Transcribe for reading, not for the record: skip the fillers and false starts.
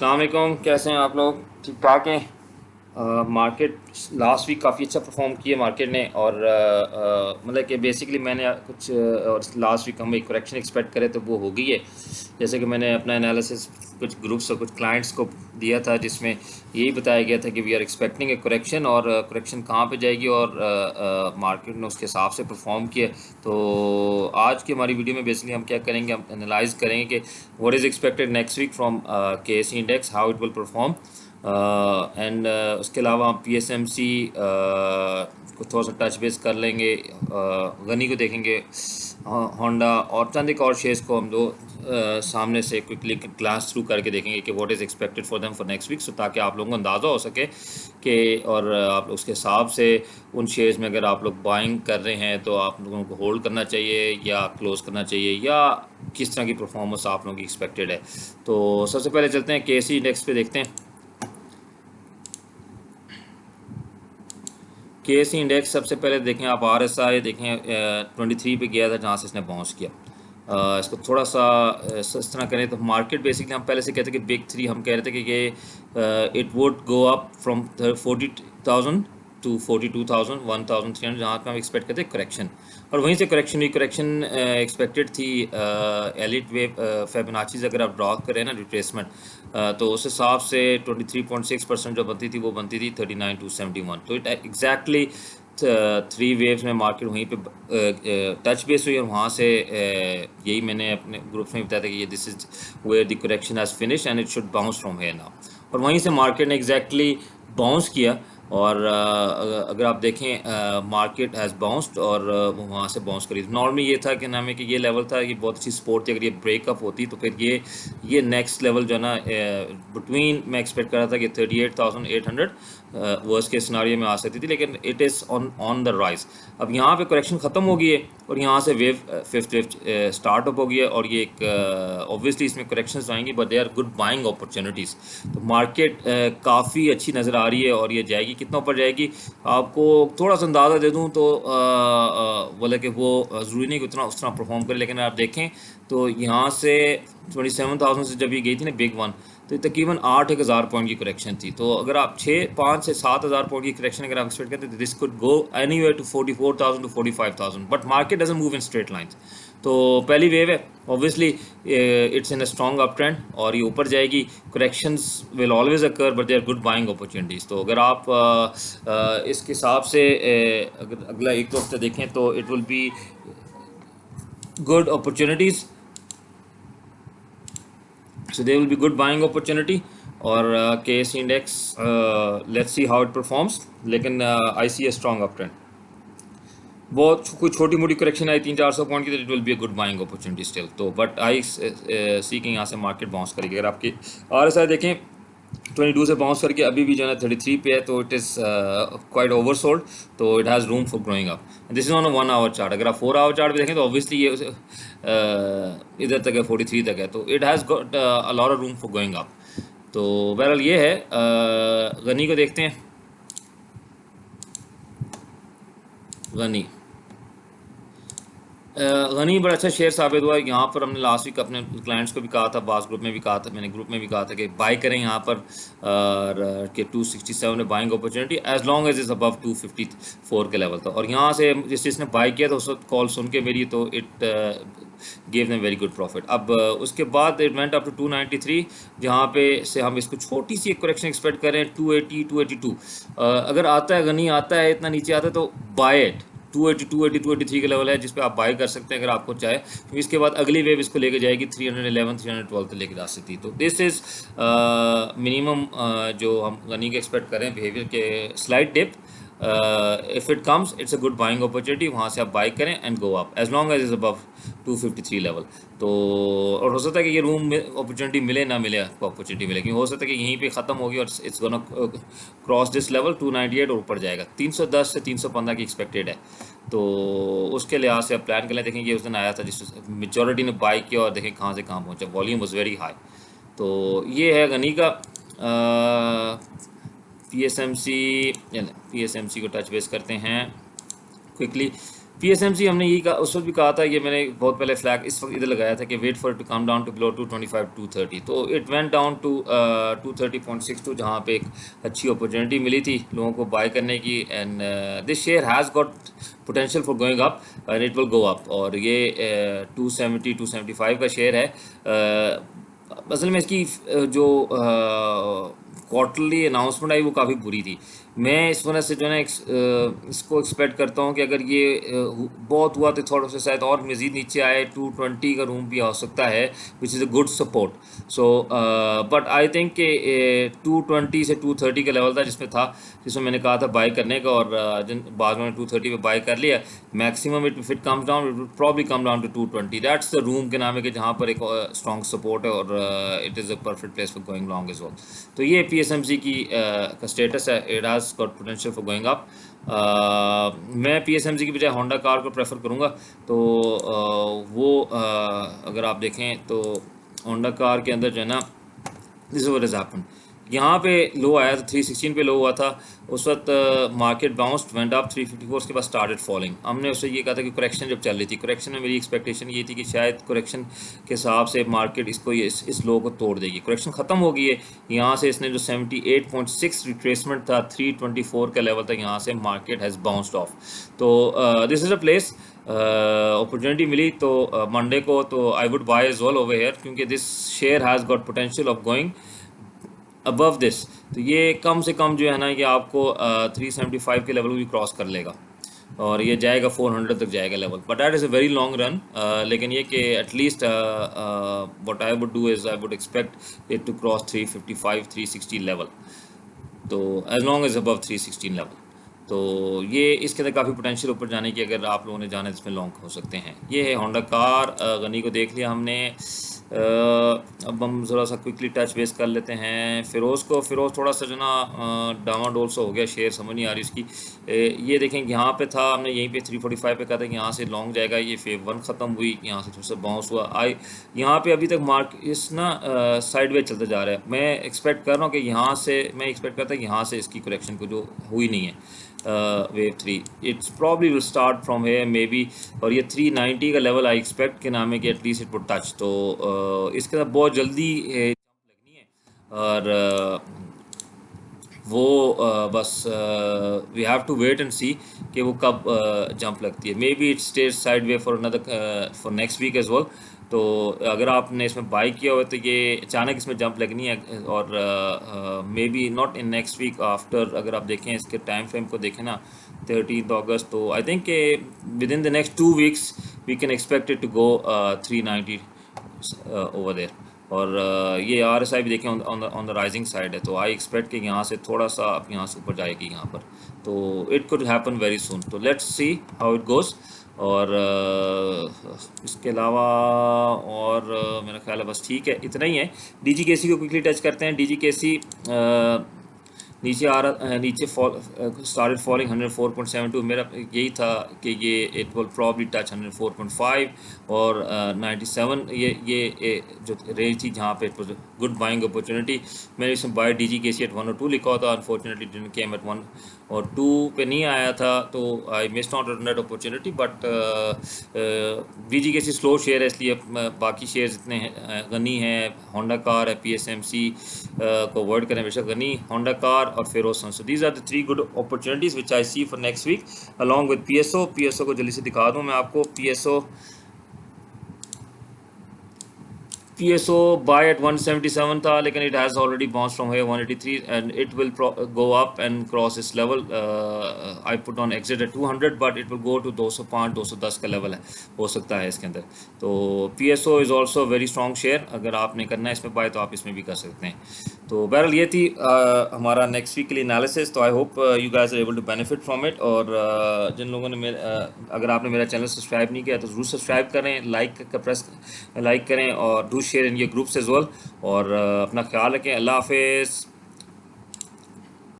अस्सलाम वालेकुम, कैसे हैं आप लोग? ठीक ठाक हैं। मार्केट लास्ट वीक काफ़ी अच्छा परफॉर्म किया मार्केट ने और मतलब कि बेसिकली मैंने कुछ और लास्ट वीक हम एक करेक्शन एक्सपेक्ट करें तो वो हो गई है। जैसे कि मैंने अपना एनालिसिस कुछ ग्रुप्स और कुछ क्लाइंट्स को दिया था जिसमें यही बताया गया था कि we are expecting a correction और करेक्शन कहाँ पे जाएगी और मार्केट ने उसके हिसाब से परफॉर्म किया। तो आज की हमारी वीडियो में बेसिकली हम क्या करेंगे, हम एनालाइज करेंगे कि what is expected next week from KSE index, how it will perform and उसके अलावा हम PSMC को थोड़ा सा टच बेस कर लेंगे, गनी को देखेंगे, होंडा और चंद एक और शेयर्स को हम दो सामने से क्विकली ग्लांस थ्रू करके देखेंगे कि what is expected for them for next week, so ताकि आप लोगों को अंदाज़ा हो सके कि और आप उसके हिसाब से उन शेयर्स में अगर आप लोग बाइंग कर रहे हैं तो आप लोगों को होल्ड करना चाहिए या क्लोज करना चाहिए या किस तरह की परफॉर्मेंस आप लोगों की एक्सपेक्टेड है। तो सबसे पहले चलते हैं KSE इंडेक्स पे, देखते हैं KSE इंडेक्स। सबसे पहले देखें आप RSI देखें, 23 पे गया था जहाँ से इसने बाउंस किया। इसको थोड़ा सा इस तरह करें तो मार्केट बेसिकली हम पहले से कहते हैं कि बिग थ्री, हम कह रहे थे कि ये it would go up from 40,000 to 42,000 1,300, जहाँ पे हम एक्सपेक्ट करते हैं करेक्शन, और वहीं से करेक्शन हुई। करेक्शन एक्सपेक्टेड थी एलिट वेव फेबोनाची अगर आप ड्रॉ करें ना रिट्रेसमेंट, तो उस हिसाब से 23.6% जो बनती थी वो बनती थी 39,271। तो इट एग्जैक्टली 3 वेव्स में मार्केट वहीं पे टच बेस हुई और वहाँ से यही मैंने अपने ग्रुप में बताया था कि ये this is where the correction has finish and it should bounce from here now. और वहीं से मार्केट ने एग्जैक्टली बाउंस किया और अगर आप देखें मार्केट हैज़ बाउंस्ड और वहाँ से बाउंस करी। नॉर्मली ये था कि नाम है कि ये लेवल था, ये बहुत अच्छी सपोर्ट थी, अगर ये ब्रेकअप होती तो फिर ये नेक्स्ट लेवल जो है ना बिटवीन, मैं एक्सपेक्ट कर रहा था कि 38,800 वर्स्ट के सिनारियो में आ सकती थी, लेकिन it is on the rise. अब यहाँ पे करेक्शन ख़त्म हो गई है और यहाँ से wave fifth wave start up हो गई है और ये एक ऑब्वियसली इसमें करेक्शंस आएंगी but they are good buying opportunities. तो मार्केट काफ़ी अच्छी नज़र आ रही है और ये जाएगी, कितना ऊपर जाएगी आपको थोड़ा सा अंदाज़ा दे दूँ तो बोले कि वो ज़रूरी नहीं कि उतना उस तरह परफॉर्म करे, लेकिन आप देखें तो यहाँ से 27,000 से जब ये गई थी ना बिग वन, तो तकरीबन 8,000 पॉइंट की करेक्शन थी। तो अगर आप 5 से 7,000 पॉइंट की करेक्शन अगर आप एक्सपेक्ट करते हैं तो this could go anywhere to 44,000 to 45,000, but market doesn't move in straight lines. तो पहली वेव है, obviously it's in a strong up trend और ये ऊपर जाएगी। Corrections will always occur but they are good buying opportunities. तो अगर आप इसके हिसाब से अगर अगला एक दो हफ्ते देखें तो it will be good opportunities, so there will be good buying opportunity और KSE index, let's see how it performs, लेकिन I see a strong uptrend। बहुत कोई छोटी मोटी करेक्शन आई 300-400 पॉइंट की तो it will be a good buying opportunity still. तो but I सी कि यहाँ से मार्केट बाउंस करेगी। अगर आपकी RSI देखें 22 से बाउंस करके अभी भी जो है 33 पे है, तो it is quite oversold, तो it has room for growing up. This is on a 1 hour chart. अगर आप 4 आवर चार्ट पे देखें तो ऑब्वियसली ये इधर तक है, 43 तक है, तो it has got a lot of room for going up. तो बहरहाल ये है। गनी को देखते हैं। गनी गनी बड़ा अच्छा शेयर साबित हुआ है। यहाँ पर हमने लास्ट वीक अपने क्लाइंट्स को भी कहा था, बास ग्रुप में भी कहा था, मैंने ग्रुप में भी कहा था कि बाई करें यहाँ पर कि 267 में buying opportunity as long as is above 254 के लेवल था। और यहाँ से जिस जिसने बाई किया था उस वक्त कॉल सुन के मेरी, तो it give them very good profit. अब उसके बाद इट वेंट अप टू 293, जहाँ पे से हम इसको छोटी सी एक करेक्शन एक्सपेक्ट करें 280 282। अगर आता है गनी, आता है इतना नीचे आता है तो बाय इट। 280 280 283 का लेवल है जिस पे आप बाई कर सकते हैं अगर आपको चाहे, क्योंकि इसके बाद अगली वेव इसको लेके जाएगी 311 312 तक लेके जा सकती है। तो दिस इज़ मिनिमम जो हम गनी के एक्सपेक्ट करें बिहेवियर के slide dip. If it comes it's a good buying opportunity, वहाँ से आप बाई करें and go up as long as is above 253 level. तो और हो सकता है कि ये रूम में अपॉर्चुनिटी मिले ना मिले, आपको अपॉर्चुनिटी मिले, क्योंकि हो सकता है कि यहीं पे ख़त्म होगी और it's gonna cross this level 298 और ऊपर जाएगा। 310 से 315 की एक्सपेक्टेड है। तो उसके लिहाज से आप प्लान कर लें। देखेंगे उस दिन आया था जिस मेजॉरिटी ने बाई किया और देखें कहाँ से कहाँ पहुँचा, वॉल्यूम वॉज वेरी हाई। तो ये है गनी का। PSMC को टच बेस करते हैं क्विकली। पीएसएमसी हमने यही कहा, उस वक्त भी कहा था, ये मैंने बहुत पहले फ्लैग इस वक्त इधर लगाया था कि wait for it to come down to below 225 230, तो इट वेंट डाउन टू 230.62, जहाँ पे एक अच्छी अपॉर्चुनिटी मिली थी लोगों को बाय करने की, and this share has got potential for going up and it will go up. और ये 270 275 का शेयर है। असल में इसकी जो क्वार्टरली अनाउंसमेंट आई वो काफ़ी बुरी थी। मैं इस वजह से जो है ना इसको एक्सपेक्ट करता हूँ कि अगर ये बहुत हुआ तो थोड़ा सा शायद और मज़ीद नीचे आए, 220 का रूम भी हो सकता है, which is a good support. So but I think कि 220 से 230 का लेवल था जिसमें मैंने कहा था बाय करने का, और बाद में 230 पे बाय कर लिया। Maximum it it comes down, it will probably come down to 220। That's the room के नाम है कि जहाँ पर एक स्ट्रॉन्ग सपोर्ट है, और it is a perfect place for going long as well. तो ये पीएसएमसी की का स्टेटस है, it has got potential for going up. मैं पीएसएमसी की बजाय होंडा कार को प्रेफर करूँगा। तो अगर आप देखें तो होंडा कार के अंदर जो है ना, this is what has happened. यहाँ पे लो आया था, 316 पे लो हुआ था उस वक्त, मार्केट बाउंस्ड वेंट अप 354, उसके बाद स्टार्टेड फॉलिंग। हमने उससे ये कहा था कि करेक्शन जब चल रही थी, करेक्शन में मेरी एक्सपेक्टेशन ये थी कि शायद करेक्शन के हिसाब से मार्केट इसको इस लो को तोड़ देगी। करेक्शन ख़त्म हो गई है। यहाँ से इसने जो 78.6 रिट्रेसमेंट था, 324 का लेवल था, यहाँ से मार्केट हैज़ बाउंस्ड ऑफ। तो this is a place, opportunity मिली तो मंडे को, तो I would buy as well over here, क्योंकि this share has got potential of going above this. तो ये कम से कम जो है ना, ये आपको 375 के लेवल भी क्रॉस कर लेगा, और ये जाएगा 400 तक जाएगा level, but that is a very long run. लेकिन ये कि at least what I would do is I would expect it to cross 355 360 level, तो as long as above 316 level. तो ये इसके अंदर काफ़ी पोटेंशियल ऊपर जाने की, अगर आप लोगों ने जाना है इसमें लॉन्ग हो सकते हैं। ये है होंडा कार। गनी को देख लिया हमने। अब हम ज़रा सा क्विकली टच बेस कर लेते हैं फ़िरोज़ को। फ़िरोज़ थोड़ा सा जो ना डामाडोल सा हो गया, शेयर समझ नहीं आ रही इसकी। ये देखें यहाँ पे था, हमने यहीं पे 345 पे कहा था कि यहाँ से लॉन्ग जाएगा। ये फेव 1 ख़त्म हुई, यहाँ से थोड़ा सा बाउंस हुआ। यहाँ पे अभी तक मार्क इस ना साइडवेज चलता जा रहा है। मैं एक्सपेक्ट कर रहा हूँ कि यहाँ से, मैं एक्सपेक्ट करता हूँ यहाँ से इसकी करेक्शन को जो हुई नहीं है wave 3, it's probably will start from here may be, और ये 390 का लेवल आई एक्सपेक्ट के नाम है कि एटलीस्ट इट वुड टच। तो इसके साथ बहुत जल्दी जंप लगनी है, और बस we have to wait and see कि वो कब जंप लगती है। Maybe it stays sideways for another for next week as well. तो अगर आपने इसमें बाई किया हुआ तो ये अचानक इसमें जंप लगनी है, और maybe not in next week, after, अगर आप देखें इसके टाइम फ्रेम को देखें ना, 13 अगस्त, तो I think within the next 2 weeks we can expect it to go 390 over there. और ये RSI भी देखें ऑन द राइजिंग साइड है, तो आई एक्सपेक्ट कि यहाँ से थोड़ा सा अब यहाँ से ऊपर जाएगी यहाँ पर, तो it could happen very soon. तो let's see how it goes. और इसके अलावा और मेरा ख्याल है बस ठीक है, इतना ही है। DGKC को क्विकली टच करते हैं। DGKC नीचे स्टार्टेड फॉलिंग 104.72। मेरा यही था कि ये इट विल प्रॉब्ली टच 104.5 और 97, ये जो रेंज थी जहाँ पे it was good buying opportunity. मैंने इसमें बाय DGKC एट 102 लिखा हुआ था, अनफॉर्चुनेटली डिडंट केम एट 1 और 2 पे नहीं आया था, तो I missed out on that opportunity. But DGKC slow share है, इसलिए बाकी शेयर्स इतने गनी है, होंडा कार है, PSMC को अवॉइड करें बेशक, गनी, होंडा कार और Ferozsons. So these are the 3 good opportunities which I see for next week along with PSO को जल्दी से दिखा दूँ मैं आपको। PSO बाय एट 177 था, लेकिन it has already bounce from here 183 and it will go up and cross इस level. I put on exit at 200, but it will go to 205 210 का लेवल है, हो सकता है इसके अंदर। तो PSO is also very strong share, अगर आपने करना है इसमें बाय तो आप इसमें भी कर सकते हैं। तो बहरहाल ये थी हमारा नेक्स्ट वीक के लिए एनालिसिस। तो I hope you guys are able to benefit from it. और जिन लोगों ने अगर आपने मेरा चैनल सब्सक्राइब नहीं किया तो ज़रूर सब्सक्राइब करें, लाइक करें और do share in your groups as well. और अपना ख्याल रखें। अल्लाह हाफिज़।